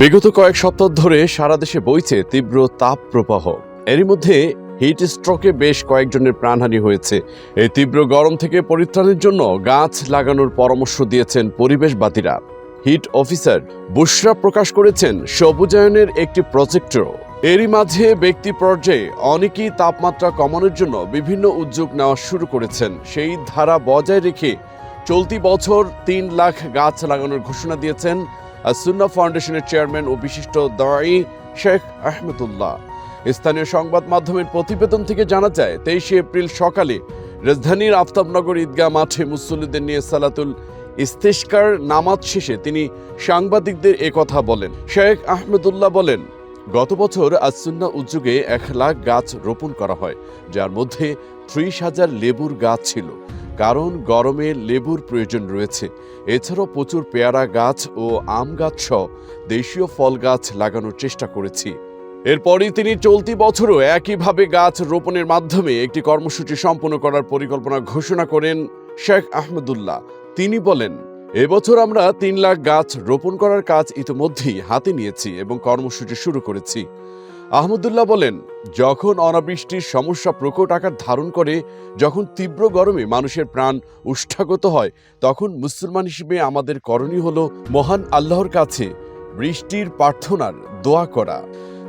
বিগত কয়েক সপ্তাহ ধরে সারা দেশে বইছে তীব্র তাপ প্রবাহ। এরই মধ্যে হিট স্ট্রোকে বেশ কয়েকজনের প্রাণহানি হয়েছে। এই তীব্র গরম থেকে পরিত্রাণের জন্য গাছ লাগানোর পরামর্শ দিয়েছেন পরিবেশবাদীরা। হিট অফিসার বুশরা প্রকাশ করেছেন সবুজায়নের একটি প্রজেক্টও। এরই মাঝে ব্যক্তি পর্যায়ে অনেকেই তাপমাত্রা কমানোর জন্য বিভিন্ন উদ্যোগ নেওয়া শুরু করেছেন। সেই ধারা বজায় রেখে চলতি বছর ৩ লাখ গাছ লাগানোর ঘোষণা দিয়েছেন সুন্নাহ ফাউন্ডেশনের চেয়ারম্যান ও বিশিষ্ট দাঈ শেখ আহমেদুল্লাহ। স্থানীয় সংবাদ মাধ্যমের প্রতিবেদন থেকে জানা যায়, ২৩ এপ্রিল সকালে রাজধানীর আফতাবনগর ঈদগাহ মাঠে মুসল্লিদের নিয়ে সালাতুল ইস্তেশকার নামাজ শেষে তিনি সাংবাদিকদের একথা বলেন। শেখ আহমেদুল্লাহ বলেন, গত বছর আস-সুন্নাহ উদ্যোগে ১ লাখ গাছ রোপণ করা হয়, যার মধ্যে ৩০,০০০ লেবুর গাছ ছিল, কারণ গরমে লেবুর প্রয়োজন রয়েছে। এছাড়াও প্রচুর পেয়ারা গাছ ও আম গাছ সহ দেশীয় ফল গাছ লাগানোর চেষ্টা করেছি। এরপরই তিনি চলতি বছরও একইভাবে গাছ রোপণের মাধ্যমে একটি কর্মসূচি সম্পন্ন করার পরিকল্পনা ঘোষণা করেন শেখ আহমেদুল্লাহ। তিনি বলেন, এবছর আমরা ৩ লাখ গাছ রোপণ করার কাজ ইতিমধ্যেই হাতে নিয়েছি এবং কর্মসূচি শুরু করেছি। আহমদুল্লাহ বলেন, যখন অনাবৃষ্টির সমস্যা প্রকট আকার ধারণ করে, যখন তীব্র গরমে মানুষের প্রাণ উষ্ঠাগত হয়, তখন মুসলমান হিসেবে আমাদের করণীয় হলো মহান আল্লাহর কাছে বৃষ্টির প্রার্থনার দোয়া করা।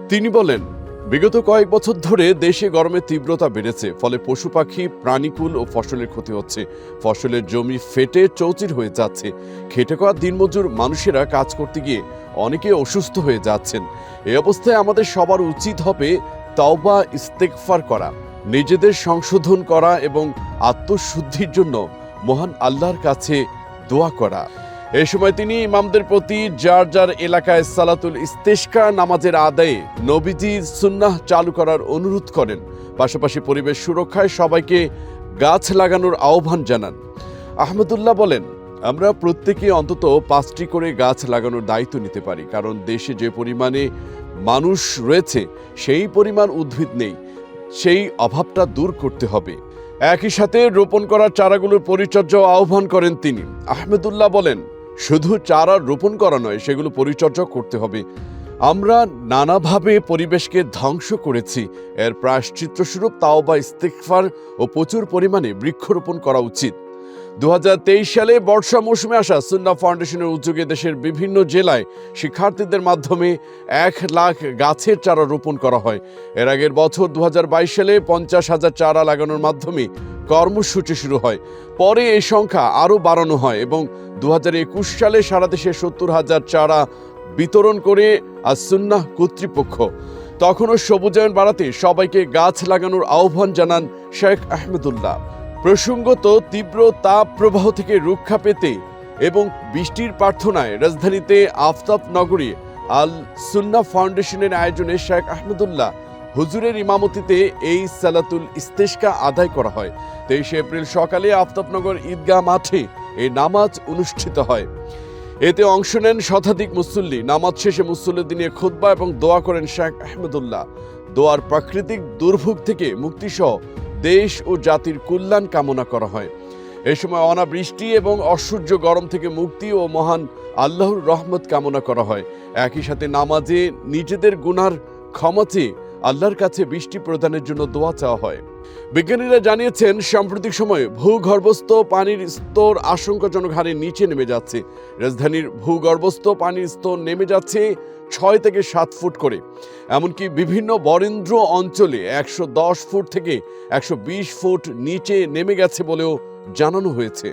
তিনি বলেন, বিগত কয়েক বছর ধরে দেশে গরমের তীব্রতা বেড়েছে, ফলে পশু পাখি, প্রাণীকুল ও ফসলের ক্ষতি হচ্ছে। ফসলের জমি ফেটে চৌচির হয়ে যাচ্ছে। খেটে খাওয়া দিনমজুর মানুষেরা কাজ করতে গিয়ে অনেকে অসুস্থ হয়ে যাচ্ছেন। এই অবস্থায় আমাদের সবার উচিত হবে তাওবা ইস্তেগফার করা, নিজেদের সংশোধন করা এবং আত্মশুদ্ধির জন্য মহান আল্লাহর কাছে দোয়া করা। এই সময় তিনি ইমামদের প্রতি যার যার এলাকায় সালাতুল ইস্তেশকা নামাজের আদায়ে নবীজির সুন্নাহ চালু করার অনুরোধ করেন। পাশাপাশি পরিবেশ সুরক্ষায় সবাইকে গাছ লাগানোর আহ্বান জানান। আহমেদুল্লাহ বলেন, আমরা প্রত্যেকে অন্তত ৫টি করে গাছ লাগানোর দায়িত্ব নিতে পারি, কারণ দেশে যে পরিমাণে মানুষ রয়েছে সেই পরিমাণ উদ্ভিদ নেই। সেই অভাবটা দূর করতে হবে। একই সাথে রোপণ করা চারাগুলোর পরিচর্যা আহ্বান করেন তিনি। আহমেদুল্লাহ বলেন, শুধু চারা রোপণ করা নয়, সেগুলো পরিচর্যা করতে হবে। আমরা নানাভাবে পরিবেশকে ধ্বংস করেছি। এর প্রায়শ্চিত্ত স্বরূপ তাওবা ইস্তেগফার ও প্রচুর পরিমাণে বৃক্ষরোপণ করা উচিত। ২০২৩ সালে বর্ষা মৌসুমে আসা সুন্নাহ ফাউন্ডেশনের উদ্যোগে দেশের বিভিন্ন জেলায় শিক্ষার্থীদের মাধ্যমে ১ লাখ গাছের চারা রোপণ করা হয়। এর আগের বছর ২০২২ সালে ৫০,০০০ চারা লাগানোর মাধ্যমে কর্মসূচি শুরু হয়। পরে এই সংখ্যা আরও বাড়ানো হয় এবং ২০২১ সালে সারা দেশে ৭০,০০০ চারা বিতরণ করে আস-সুন্নাহ কর্তৃপক্ষ। তখনও সবুজায়ন বাড়াতে সবাইকে গাছ লাগানোর আহ্বান জানান শেখ আহমেদুল্লাহ। প্রসঙ্গত, তীব্র তাপ প্রবাহ থেকে রক্ষা পেতে এবং বৃষ্টির প্রার্থনায় রাজধানীতে আফতাবনগরে আল সুন্নাহ ফাউন্ডেশনের আয়োজনে শেখ আহমেদুল্লাহ হুজুরের ইমামতিতে এই সালাতুল ইস্তেশকা আদায় করা হয়। ২৩ এপ্রিল সকালে আফতাবনগর ঈদগাহ মাঠে এই নামাজ অনুষ্ঠিত হয়। এতে অংশ নেন শতাধিক মুসল্লি। নামাজ শেষে মুসল্লিদের নিয়ে খুতবা এবং দোয়া করেন শেখ আহমেদুল্লাহ। দোয়ার প্রাকৃতিক দুর্ভোগ থেকে মুক্তিসহ দেশ ও জাতির কল্যাণ কামনা করা হয়। এই সময় অনাবৃষ্টি এবং অসহ্য গরম থেকে মুক্তি ও মহান আল্লাহর রহমত কামনা করা হয়। একই সাথে নামাজে নিজেদের গুনার ক্ষমা চেয়ে আল্লাহর কাছে বৃষ্টি প্রদানের জন্য দোয়া চাওয়া হয়। বিজ্ঞানীরা জানিয়েছেন, সাম্প্রতিক সময়ে ভূগর্ভস্থ পানির স্তর আশঙ্কাজনক হারে নিচে নেমে যাচ্ছে। রাজধানীর ভূগর্ভস্থ পানির স্তর নেমে যাচ্ছে ৬ থেকে ৭ ফুট করে। এমনকি বিভিন্ন বরেন্দ্র অঞ্চলে ১১০ ফুট থেকে ১২০ ফুট নিচে নেমে গেছে বলেও জানানো হয়েছে।